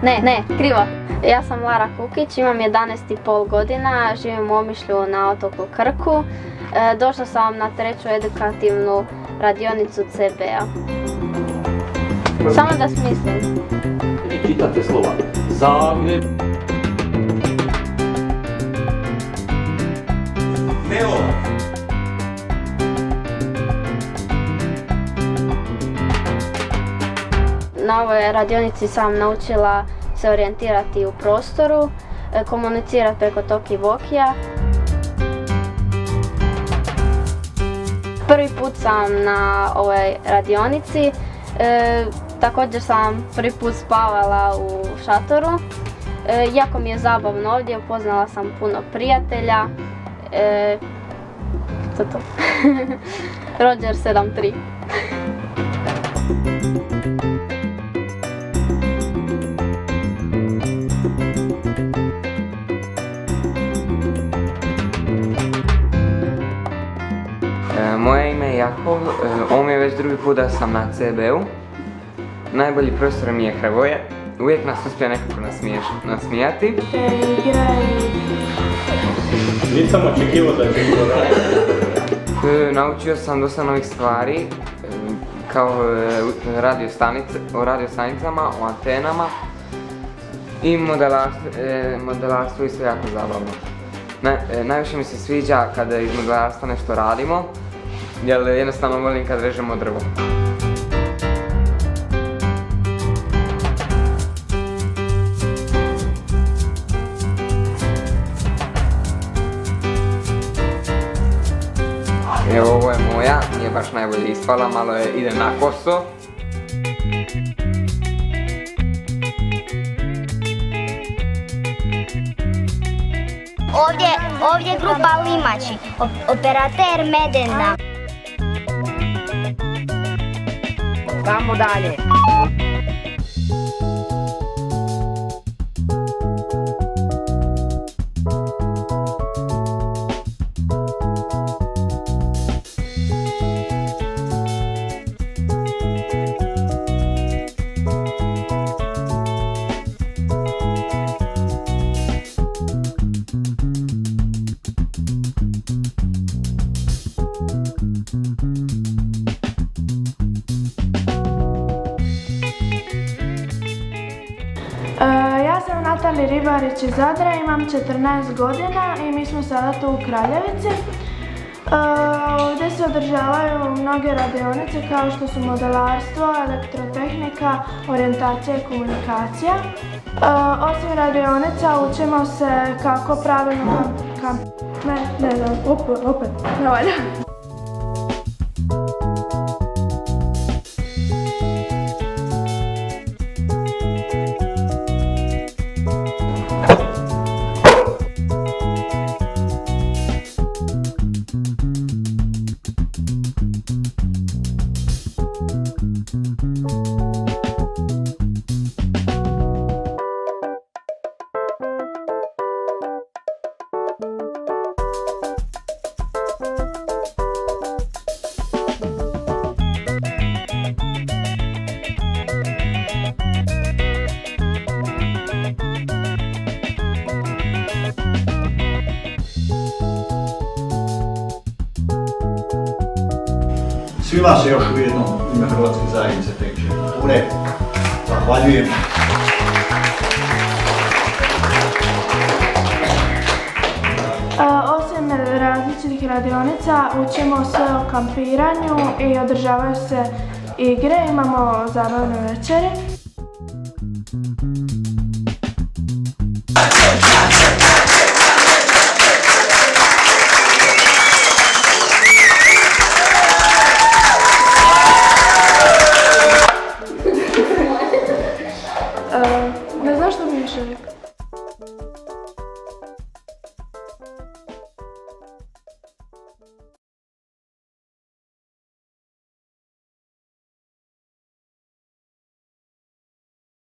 Ne, krivo. Ja sam Lara Kukić, imam 11,5 godina, živim u Omišlju na otoku Krku. Došla sam na 3. edukativnu radionicu CB-a. Samo da smislim. Čitate slova. Zagreb. Neola. Na ovoj radionici sam naučila se orijentirati u prostoru, komunicirati preko talkie-walkija. Prvi put sam na ovoj radionici, također sam prvi put spavala u šatoru. Jako mi je zabavno ovdje, upoznala sam puno prijatelja. To. Roger 73. Moje ime je Jakov, ovo mi je već drugi put da sam na CB-u. Najbolji profesor mi je Hrvoje, uvijek nas uspije nekako nasmijati. Nisam očekivao da će to raditi. Naučio sam dosta novih stvari, kao o radiostanicama, o antenama i modelarstvo isto jako zabavno. Najviše mi se sviđa kada iz modelarstva nešto radimo, jer jednostavno volim kad režemo drvo. Evo, ovo je moja, nije baš najbolje ispala, malo ide na koso. Ovdje grupa Limači, operater Medena. Vamo dalje. Ja sam Natalija Ribarić iz Zadra, imam 14 godina i mi smo sada tu u Kraljevici. Ovdje se održavaju mnoge radionice kao što su modelarstvo, elektrotehnika, orijentacija i komunikacija. Osim radionica učimo se kako pravilno ne valja. Svima se još ujedno ime Hrvatske zajednice tehničke kulture zahvaljujem. Osim različitih radionica učimo se o kampiranju i održavaju se igre, imamo zabavne večeri.